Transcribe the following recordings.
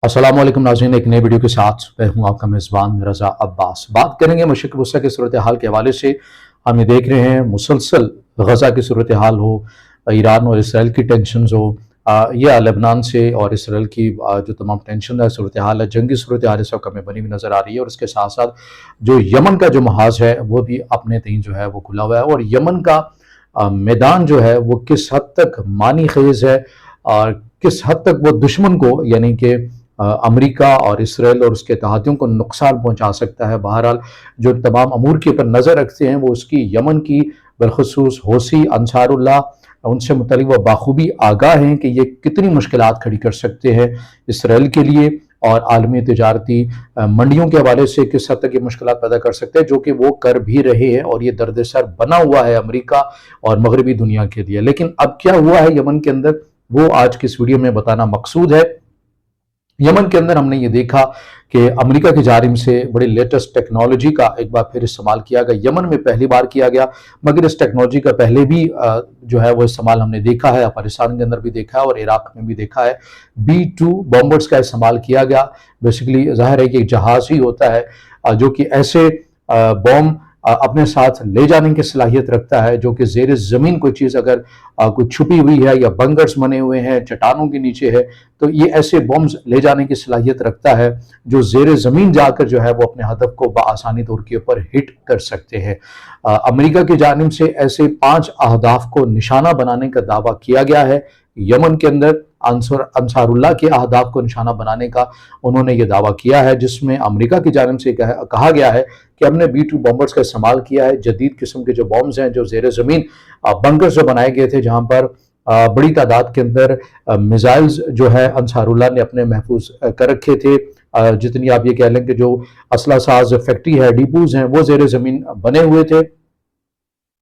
अस्सलाम वालेकुम नाज़रीन, एक नई वीडियो के साथ मैं हूं आपका मेज़बान रज़ा अब्बास। बात करेंगे मशरिक़ वस्ता की सूरत हाल के हवाले से। हम ये देख रहे हैं मुसलसल गज़ा की सूरत हाल हो, ईरान और इसराइल की टेंशन्स हो, या लेबनान से और इसराइल की जो तमाम टेंशन है, सूरत हाल है, जंगी सूरत हाल इस वक्त हमें बनी हुई नज़र आ रही है। और इसके साथ साथ जो यमन का जो महाज है वो भी अपने तीन जो है वो खुला हुआ है। और यमन का मैदान जो है वो किस हद तक मानी खेज है और किस हद तक वो दुश्मन को यानी कि अमेरिका और इसराइल और उसके तहातियों को नुकसान पहुंचा सकता है। बहरहाल जो तमाम अमूर के ऊपर नज़र रखते हैं वो उसकी यमन की बिलखसूस हौसी अंसारुल्लाह उनसे मुतल्लिक़ वो बाखूबी आगाह हैं कि ये कितनी मुश्किलात खड़ी कर सकते हैं इसराइल के लिए और आलमी तिजारती मंडियों के हवाले से किस हद तक ये मुश्किलात पैदा कर सकते हैं, जो कि वो कर भी रहे हैं। और ये दर्द सर बना हुआ है अमेरिका और मगरबी दुनिया के लिए। लेकिन अब क्या हुआ है यमन के अंदर, वो आज की इस वीडियो में बताना मकसूद है। यमन के अंदर हमने ये देखा कि अमेरिका की जानिब से बड़ी लेटेस्ट टेक्नोलॉजी का एक बार फिर इस्तेमाल किया गया। यमन में पहली बार किया गया, मगर इस टेक्नोलॉजी का पहले भी जो है वो इस्तेमाल हमने देखा है, अफगानिस्तान के अंदर भी देखा है और इराक में भी देखा है। B-2 बॉम्बर्स का इस्तेमाल किया गया। बेसिकली जाहिर है कि एक जहाज़ ही होता है जो कि ऐसे बॉम्ब अपने साथ ले जाने की सलाहियत रखता है, जो कि ज़ेर ज़मीन कोई चीज़ अगर कोई छुपी हुई है या बंकर्स बने हुए हैं, चट्टानों के नीचे है, तो ये ऐसे बॉम्ब्स ले जाने की सलाहियत रखता है जो ज़ेर ज़मीन जाकर जो है वो अपने हदफ को बआसानी तौर के ऊपर हिट कर सकते हैं। अमेरिका की जानिब से ऐसे 5 अहदाफ को निशाना बनाने का दावा किया गया है। यमन के अंदर अंसारुल्लाह के अहदाफ को निशाना बनाने का उन्होंने ये दावा किया है, जिसमें अमेरिका की जानिब से कहा गया है कि हमने B-2 बॉम्बर्स का इस्तेमाल किया है। जदीद किस्म के जो बॉम्ब्स हैं, जो ज़ेर ज़मीन बंकर्स जो बनाए गए थे, जहाँ पर बड़ी तादाद के अंदर मिसाइल्स जो है अंसारुल्लाह ने अपने महफूज कर रखे थे। जितनी आप ये कह लें कि जो असला साज फैक्ट्री है, डिपोज हैं, वो ज़ेर ज़मीन बने हुए थे।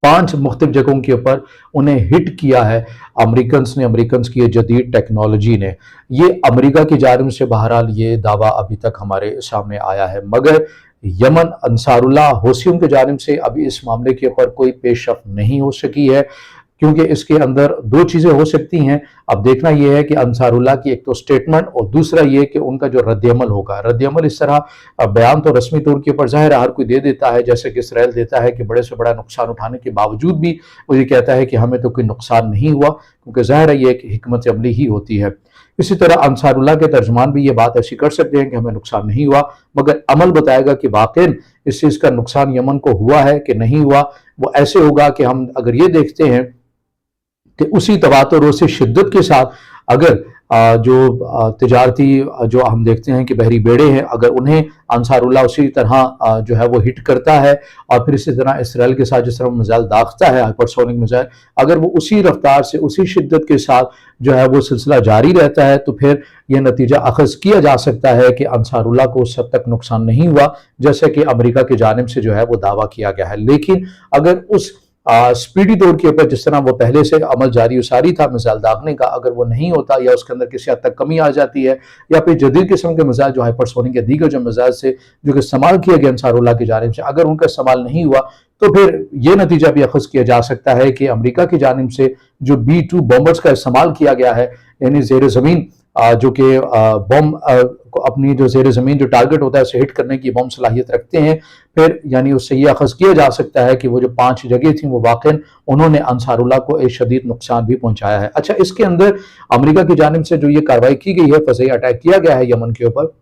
5 मुख्तलिफ जगहों के ऊपर उन्हें हिट किया है अमेरिकन्स की जदीद टेक्नोलॉजी ने। ये अमेरिका की जानिब से बहरहाल ये दावा अभी तक हमारे सामने आया है, मगर यमन अंसारुल्लाह हौसियों की जानिब से अभी इस मामले के ऊपर कोई पेशरफ नहीं हो सकी है, क्योंकि इसके अंदर 2 चीज़ें हो सकती हैं। अब देखना यह है कि अंसारुल्लाह की एक तो स्टेटमेंट और दूसरा ये कि उनका जो रद्दअमल होगा। रद्दअमल इस तरह बयान तो रस्मी तौर के ऊपर ज़ाहिर हर कोई दे देता है, जैसे कि इसराइल देता है कि बड़े से बड़ा नुकसान उठाने के बावजूद भी वो ये कहता है कि हमें तो कोई नुकसान नहीं हुआ, क्योंकि ज़ाहिर है ये एक हिकमत अमली ही होती है। इसी तरह अंसारुल्लाह के तर्जुमान भी ये बात ऐसी कर सकते हैं कि हमें नुकसान नहीं हुआ, मगर अमल बताएगा कि वाकई इस चीज़ का नुकसान यमन को हुआ है कि नहीं हुआ। वो ऐसे होगा कि हम अगर ये देखते हैं कि उसी तवातुर और उसी शिद्दत के साथ अगर जो तिजारती जो हम देखते हैं कि बहरी बेड़े हैं, अगर उन्हें अंसारुल्लाह उसी तरह जो है वो हिट करता है, और फिर इसी तरह इसराइल के साथ जिस तरह मिसाइल दागता है, हाइपरसोनिक मिसाइल, अगर वो उसी रफ्तार से उसी शिद्दत के साथ जो है वो सिलसिला जारी रहता है, तो फिर यह नतीजा अखज़ किया जा सकता है कि अंसारुल्लाह को उस हद तक नुकसान नहीं हुआ जैसे कि अमेरिका की जानिब से जो है वो दावा किया गया है। लेकिन अगर उस स्पीडी तौर के ऊपर जिस तरह वो पहले से अमल जारी उसारी था मिसाइल दागने का, अगर वो नहीं होता या उसके अंदर किसी हद तक कमी आ जाती है, या फिर जदीद किस्म के मिसाइल जो हाइपरसोनिक या दीगर जो मिसाइल से जो कि इस्तेमाल किया गया अंसारुल्लाह की जानिब से, अगर उनका इस्तेमाल नहीं हुआ, तो फिर ये नतीजा भी अखज़ किया जा सकता है कि अमेरिका की जानिब से जो B-2 बॉम्बर्स का इस्तेमाल किया गया है, यानी ज़ेर ज़मीन जो कि बॉम्ब अपनी जो ज़ेर ज़मीन जो टारगेट होता है उसे हिट करने की बॉम्ब सलाहियत रखते हैं, फिर यानी उससे ये अखज़ किया जा सकता है कि वो जो 5 जगह थी वो वाक़ई उन्होंने अंसारुल्लाह को एक शदीद नुकसान भी पहुंचाया है। अच्छा, इसके अंदर अमेरिका की जानिब से जो ये कार्रवाई की गई है, फ़ज़ाई अटैक किया गया है यमन के ऊपर,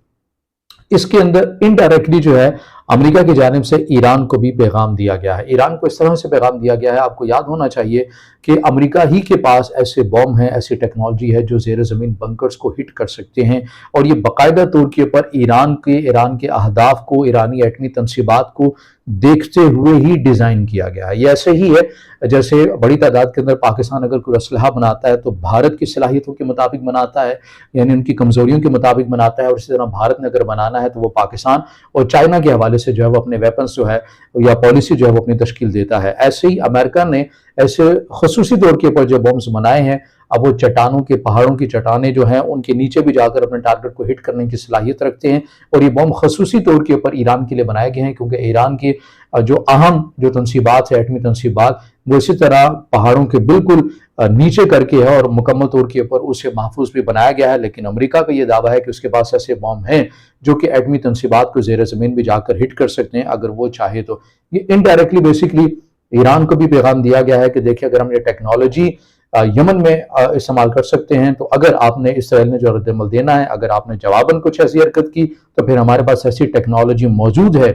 इसके अंदर इनडायरेक्टली जो है अमेरिका की जानिब से ईरान को भी पैगाम दिया गया है। ईरान को इस तरह से पैगाम दिया गया है, आपको याद होना चाहिए कि अमेरिका ही के पास ऐसे बॉम्ब हैं, ऐसी टेक्नोलॉजी है जो ज़ेर ज़मीन बंकर्स को हिट कर सकते हैं, और ये बाकायदा तौर के ऊपर ईरान के अहदाफ को, ईरानी एटमी तनसीबात को देखते हुए ही डिज़ाइन किया गया है। ये ऐसे ही है जैसे बड़ी तादाद के अंदर पाकिस्तान अगर कोई असलहा बनाता है तो भारत की सलाहियतों के मुताबिक बनाता है, यानी उनकी कमज़ोरियों के मुताबिक बनाता है, और इसी तरह भारत ने अगर बनाना है तो वो पाकिस्तान और चाइना के हवाले से जो है वो अपने वेपन्स जो है या पॉलिसी जो है वो अपनी तश्कील देता है। ऐसे ही अमेरिका ने ऐसे खसूसी तौर के ऊपर जो बॉम्ब्स बनाए हैं, अब वो चट्टानों के पहाड़ों की चट्टानें जो हैं उनके नीचे भी जाकर अपने टारगेट को हिट करने की सलाहियत रखते हैं, और ये बॉम्ब खसूसी तौर के ऊपर ईरान के लिए बनाए गए हैं, क्योंकि ईरान की जो अहम जो तनसीबात है, एटमी तनसीबात, वो इसी तरह पहाड़ों के बिल्कुल نیچے کر کے ہے اور مکمل طور کے اوپر اسے محفوظ بھی بنایا گیا ہے، لیکن امریکہ کا یہ دعویٰ ہے کہ اس کے پاس ایسے بم ہیں جو کہ ایٹمی تنصیبات کو زیر زمین بھی جا کر ہٹ کر سکتے ہیں اگر وہ چاہے تو۔ یہ انڈائریکٹلی بیسکلی ایران کو بھی پیغام دیا گیا ہے کہ دیکھیں اگر ہم یہ ٹیکنالوجی یمن میں استعمال کر سکتے ہیں تو اگر آپ نے اسرائیل نے جو رد عمل دینا ہے، اگر آپ نے جواباً کچھ ایسی حرکت کی تو پھر ہمارے پاس ایسی ٹیکنالوجی موجود ہے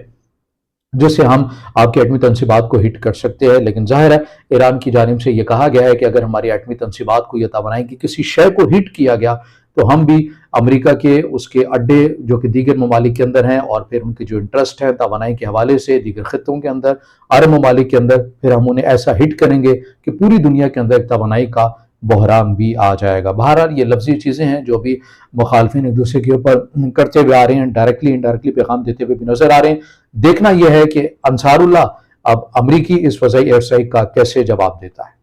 جس سے ہم آپ کی ایٹمی تنصیبات کو ہٹ کر سکتے ہیں۔ لیکن ظاہر ہے ایران کی جانب سے یہ کہا گیا ہے کہ اگر ہماری ایٹمی تنصیبات کو یا توانائی کی کسی شے کو ہٹ کیا گیا تو ہم بھی امریکہ کے اس کے اڈے جو کہ دیگر ممالک کے اندر ہیں اور پھر ان کے جو انٹرسٹ ہے توانائی کے حوالے سے دیگر خطوں کے اندر، عرب ممالک کے اندر، پھر ہم انہیں ایسا ہٹ کریں گے کہ پوری دنیا کے اندر ایک توانائی کا بحران بھی آ جائے گا۔ بہرحال یہ لفظی چیزیں ہیں جو بھی مخالفین ایک دوسرے کے اوپر کرتے ہوئے آ رہے ہیں، ڈائریکٹلی پیغام دیتے ہوئے بھی نظر آ رہے ہیں۔ دیکھنا یہ ہے کہ انصار اللہ اب امریکی اس فضائی ایئر اسٹرائیک کا کیسے جواب دیتا ہے۔